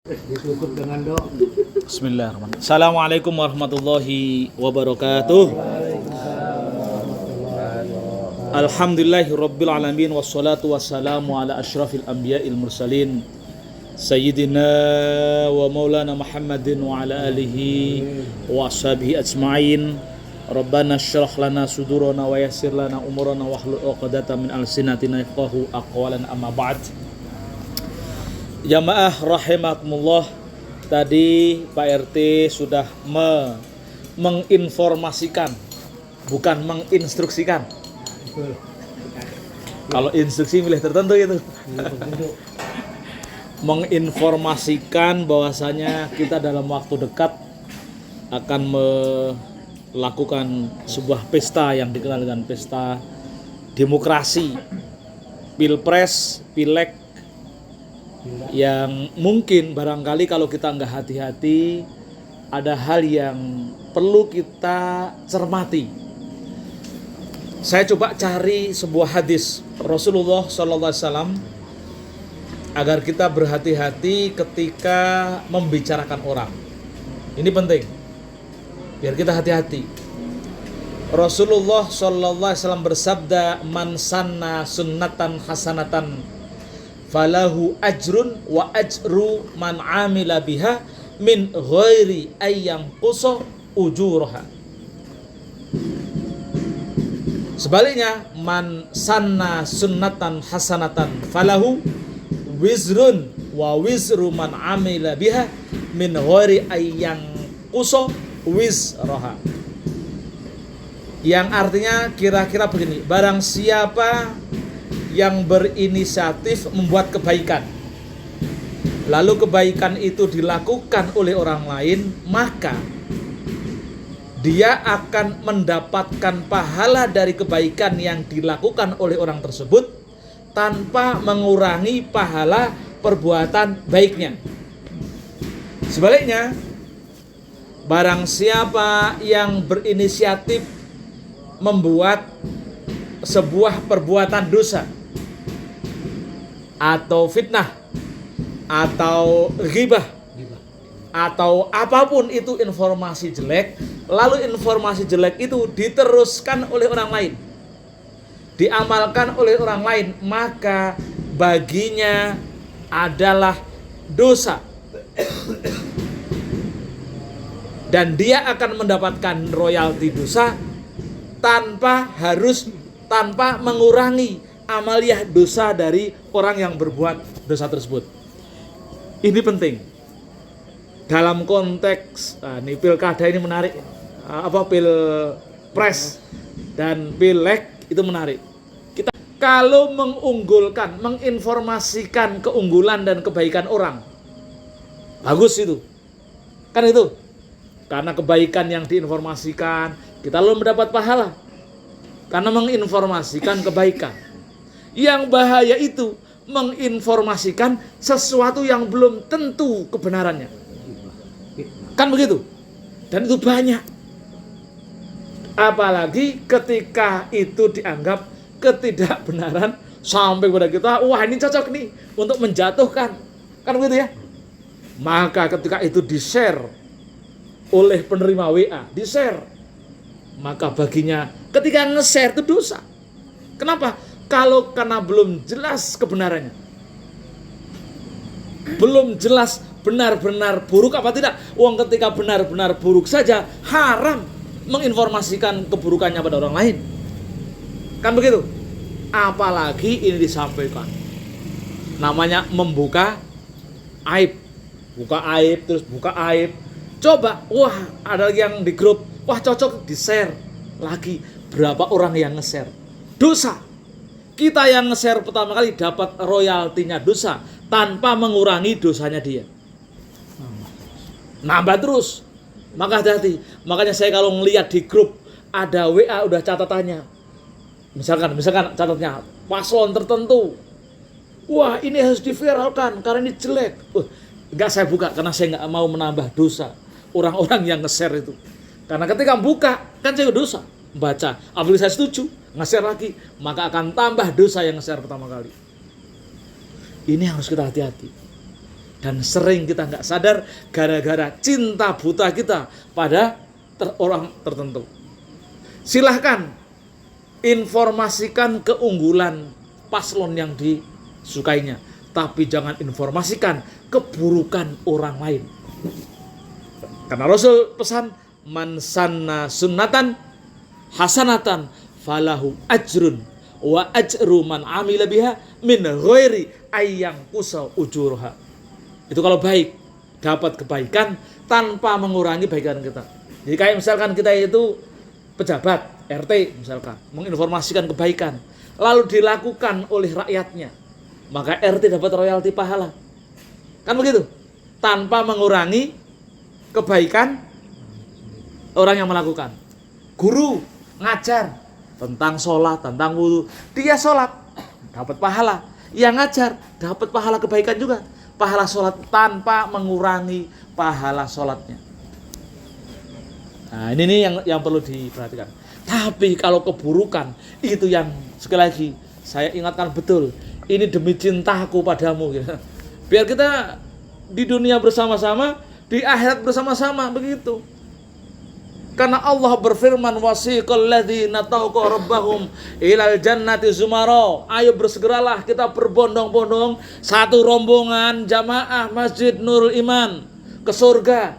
Ditutup dengan doa. Bismillahirrahmanirrahim. Assalamualaikum warahmatullahi wabarakatuh. Alhamdulillahirabbil alamin wassalatu wassalamu ala asyrafil anbiya'il mursalin sayyidina wa maulana Muhammadin wa ala alihi wa ashabihi ajma'in. Rabbana syrah lana sudurana wa yassir lana umurana wa hlul 'uqdatam min alsinatina yafqahu aqwalana amma ba'd. Jamaah rahimakumullah, tadi Pak RT sudah menginformasikan, bukan menginstruksikan. Betul. Kalau instruksi milih tertentu itu. Menginformasikan bahwasanya kita dalam waktu dekat akan melakukan sebuah pesta yang dikenal dengan pesta demokrasi, pilpres, pileg, yang mungkin barangkali kalau kita nggak hati-hati ada hal yang perlu kita cermati. Saya coba cari sebuah hadis Rasulullah SAW agar kita berhati-hati ketika membicarakan orang. Ini penting, biar kita hati-hati. Rasulullah SAW bersabda, "Man sanna sunnatan hasanatan falahu ajrun wa ajru man amila biha min ghairi ayyam qusa ujuraha." Sebaliknya, man sanna sunnatan hasanatan falahu wizrun wa wizru man amila biha min ghairi ayyam qusa wizraha. Yang artinya kira-kira begini, barang siapa yang berinisiatif membuat kebaikan, lalu kebaikan itu dilakukan oleh orang lain, maka dia akan mendapatkan pahala dari kebaikan yang dilakukan oleh orang tersebut tanpa mengurangi pahala perbuatan baiknya. Sebaliknya, barang siapa yang berinisiatif membuat sebuah perbuatan dosa atau fitnah atau ghibah atau apapun itu informasi jelek, lalu informasi jelek itu diteruskan oleh orang lain, diamalkan oleh orang lain, maka baginya adalah dosa dan dia akan mendapatkan royalti dosa tanpa mengurangi amaliyah dosa dari orang yang berbuat dosa tersebut. Ini penting. Dalam konteks ini pilkada ini menarik, pilpres dan pileg itu menarik. Kita kalau mengunggulkan, menginformasikan keunggulan dan kebaikan orang, bagus itu. Kan itu. Karena kebaikan yang diinformasikan, kita lalu mendapat pahala. Karena menginformasikan kebaikan. Yang bahaya itu menginformasikan sesuatu yang belum tentu kebenarannya. Kan begitu? Dan itu banyak. Apalagi ketika itu dianggap ketidakbenaran sampai pada kita, wah ini cocok nih untuk menjatuhkan. Kan begitu ya? Maka ketika itu di-share oleh penerima WA, di-share, maka baginya ketika nge-share itu dosa. Kenapa? Kalau karena belum jelas kebenarannya, belum jelas benar-benar buruk apa tidak. Uang ketika benar-benar buruk saja haram menginformasikan keburukannya pada orang lain. Kan begitu? Apalagi ini disampaikan, namanya membuka aib. Buka aib, terus buka aib. Coba, wah ada yang di grup, wah cocok, di-share lagi. Berapa orang yang nge-share? Dosa. Kita yang nge-share pertama kali dapat royaltinya dosa tanpa mengurangi dosanya dia. Nambah terus. Maka hati-hati. Makanya saya kalau ngelihat di grup ada WA udah catatannya. Misalkan catatnya paslon tertentu. Wah, ini harus diviralkan karena ini jelek. Enggak saya buka karena saya enggak mau menambah dosa orang-orang yang nge-share itu. Karena ketika buka kan saya dosa. Baca, apabila saya setuju, nge-share lagi, maka akan tambah dosa yang nge-share pertama kali. Ini harus kita hati-hati. Dan sering kita nggak sadar gara-gara cinta buta kita pada orang tertentu. Silahkan informasikan keunggulan paslon yang disukainya, tapi jangan informasikan keburukan orang lain. Karena Rasul pesan, man sanna sunnatan hasanatan falahu ajrun wa ajru man amila biha min ghairi ayyang kusa ujurha. Itu kalau baik, dapat kebaikan tanpa mengurangi kebaikan kita. Jadi kayak misalkan kita itu pejabat RT misalkan, menginformasikan kebaikan, lalu dilakukan oleh rakyatnya, maka RT dapat royalti pahala. Kan begitu? Tanpa mengurangi kebaikan orang yang melakukan. Guru ngajar tentang sholat, tentang wudu, dia sholat dapat pahala. Yang ngajar dapat pahala kebaikan juga, pahala sholat tanpa mengurangi pahala sholatnya. Nah, ini nih yang perlu diperhatikan. Tapi kalau keburukan itu yang sekali lagi saya ingatkan betul, ini demi cintaku padamu gitu. Biar kita di dunia bersama-sama, di akhirat bersama-sama, begitu. Karena Allah berfirman, wasiqal ladzina taqaw rabbahum ilal jannati zumara. Ayo bersegeralah kita berbondong-bondong satu rombongan jamaah Masjid Nurul Iman ke surga.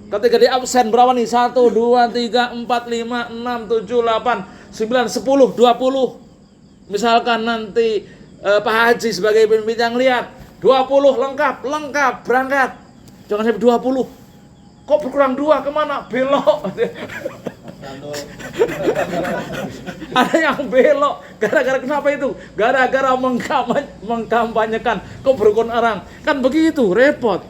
Ketika di absen berapa nih? 1, 2, 3, 4, 5, 6, 7, 8, 9, 10, 20. Misalkan nanti Pak Haji sebagai pembincang lihat 20 lengkap berangkat. Jangan sampai 20. Kok berkurang 2 kemana? Belok. Ada yang belok. Gara-gara kenapa itu? Gara-gara mengkampanyekan keburukan orang. Kan begitu, repot.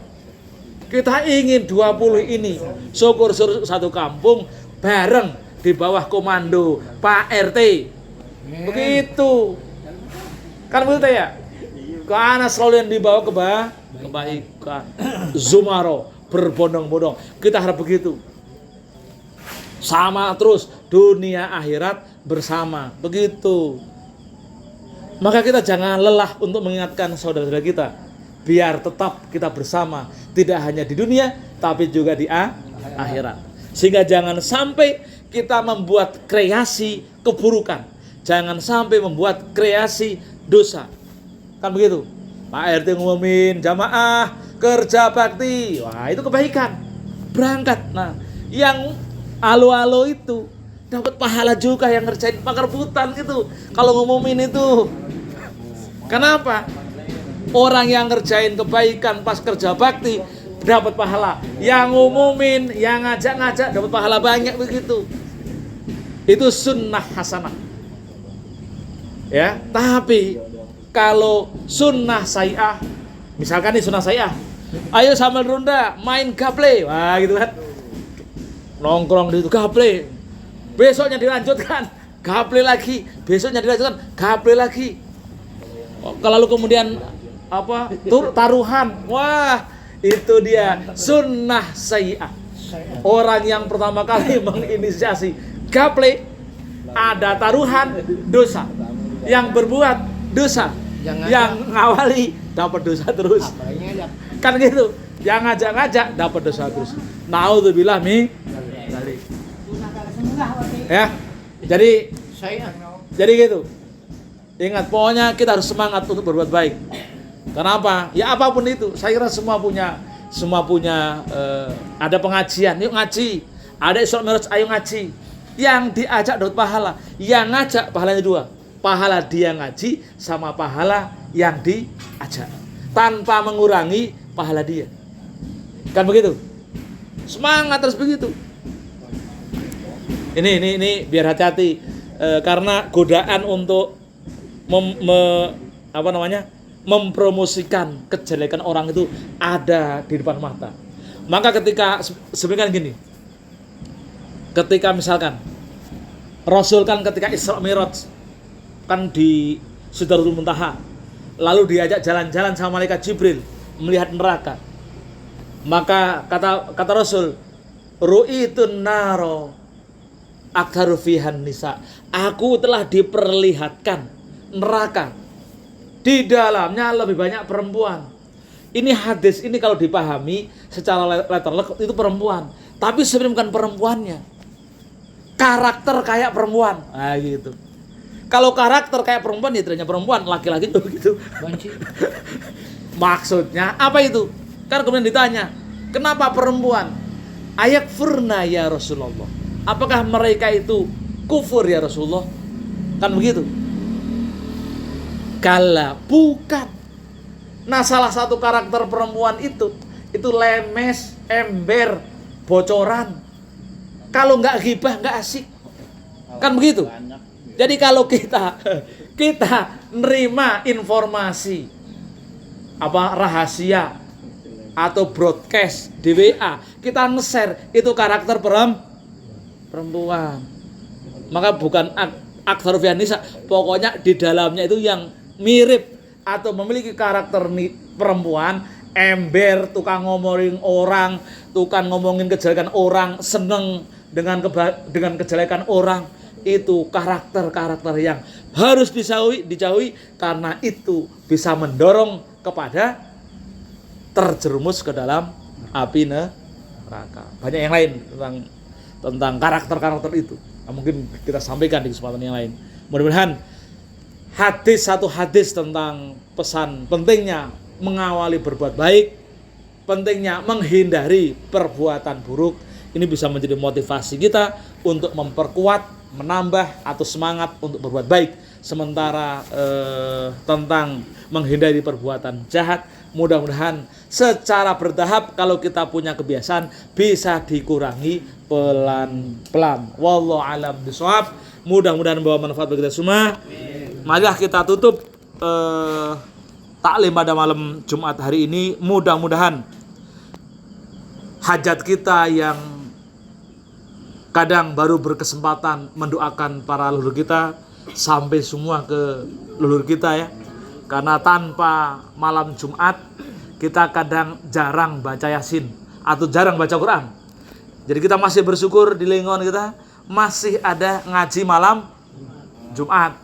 Kita ingin 20 ini syukur satu kampung bareng di bawah komando Pak RT. Begitu. Kan begitu ya? Karena selalu yang dibawa kebaikan. Zumaro, berbondong-bondong. Kita harap begitu. Sama terus dunia akhirat bersama. Begitu. Maka kita jangan lelah untuk mengingatkan saudara-saudara kita, biar tetap kita bersama, tidak hanya di dunia tapi juga di akhirat. Sehingga jangan sampai kita membuat kreasi keburukan, jangan sampai membuat kreasi dosa. Kan begitu? Pak RT ngumumin jamaah kerja bakti, wah itu kebaikan, berangkat. Nah, yang alo-alo itu dapat pahala juga yang ngerjain pakar hutan gitu. Kalau ngumumin itu, kenapa? Orang yang ngerjain kebaikan pas kerja bakti dapat pahala. Yang ngumumin, yang ngajak-ngajak dapat pahala banyak begitu. Itu sunnah hasanah. Ya, tapi kalau sunnah sayyi'ah, misalkan nih sunnah sayyi'ah, ayo sambil ronda main gaple, wah gitu kan. Nongkrong di situ gaple. Besoknya dilanjutkan, gaple lagi. Besoknya dilanjutkan, gaple lagi. Lalu kemudian taruhan. Wah, itu dia sunnah sayyi'ah. Orang yang pertama kali menginisiasi gaple, ada taruhan, dosa. Yang berbuat dosa, yang ngawali dapat dosa terus. Kan gitu. Yang ngajak-ngajak dapat dosa terus. Naudzubillah min dzalik. Ya. Jadi gitu. Ingat, pokoknya kita harus semangat untuk berbuat baik. Kenapa? Ya apapun itu, saya kira semua punya ada pengajian, yuk ngaji. Ada Isra Mi'raj, ayo ngaji. Yang diajak dapat pahala, yang ngajak pahalanya 2. Pahala dia ngaji sama pahala yang diajak, tanpa mengurangi pahala dia. Kan begitu? Semangat terus begitu. Ini biar hati-hati karena godaan untuk mempromosikan kejelekan orang itu ada di depan mata. Maka ketika sebenarnya gini, ketika misalkan Rasul kan ketika Isra Mi'raj kan di Sidratul Muntaha, lalu diajak jalan-jalan sama malaikat Jibril melihat neraka. Maka kata Rasul, ru'itun naro aktaru fihan nisa, aku telah diperlihatkan neraka, di dalamnya lebih banyak perempuan. Ini hadis ini kalau dipahami secara letterlek itu perempuan, tapi sebenarnya bukan perempuannya. Karakter kayak perempuan. Nah gitu. Kalau karakter kayak perempuan ya ternyata perempuan, laki-laki juga gitu. Banci. Maksudnya apa itu? Kan kemudian ditanya, kenapa perempuan? Ayakfurna ya Rasulullah. Apakah mereka itu kufur ya Rasulullah? Kan begitu. Kala, bukan. Nah, salah satu karakter perempuan itu lemes, ember, bocoran. Kalau nggak ghibah nggak asik. Kan begitu. Jadi kalau kita nerima informasi apa rahasia atau broadcast di WA, kita nge-share, itu karakter perempuan. Maka bukan aktor Fianisa, pokoknya di dalamnya itu yang mirip atau memiliki karakter perempuan, ember, tukang ngomongin orang, tukang ngomongin kejelekan orang, seneng dengan kejelekan orang, itu karakter-karakter yang harus dijauhi karena itu bisa mendorong kepada terjerumus ke dalam api neraka. Banyak yang lain tentang karakter-karakter itu. Nah, mungkin kita sampaikan di kesempatan yang lain. Mudah-mudahan satu hadis tentang pesan pentingnya mengawali berbuat baik, pentingnya menghindari perbuatan buruk, ini bisa menjadi motivasi kita untuk memperkuat, menambah atau semangat untuk berbuat baik. Sementara tentang menghindari perbuatan jahat, mudah-mudahan secara bertahap kalau kita punya kebiasaan bisa dikurangi pelan-pelan. Wallahu a'lam bishawab. Mudah-mudahan membawa manfaat bagi kita semua. Marilah kita tutup taklim pada malam Jumat hari ini. Mudah-mudahan hajat kita yang kadang baru berkesempatan mendoakan para leluhur kita sampai semua ke leluhur kita ya. Karena tanpa malam Jumat kita kadang jarang baca Yasin atau jarang baca Quran. Jadi kita masih bersyukur di lingkungan kita masih ada ngaji malam Jumat,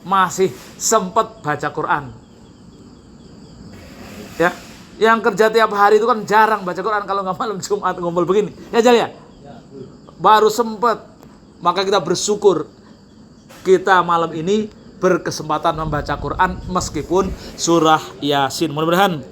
masih sempat baca Quran. Ya, yang kerja tiap hari itu kan jarang baca Quran kalau nggak malam Jumat ngumpul begini. Ya Jal ya? Baru sempat. Maka kita bersyukur kita malam ini berkesempatan membaca Quran meskipun surah Yasin. Mudah-mudahan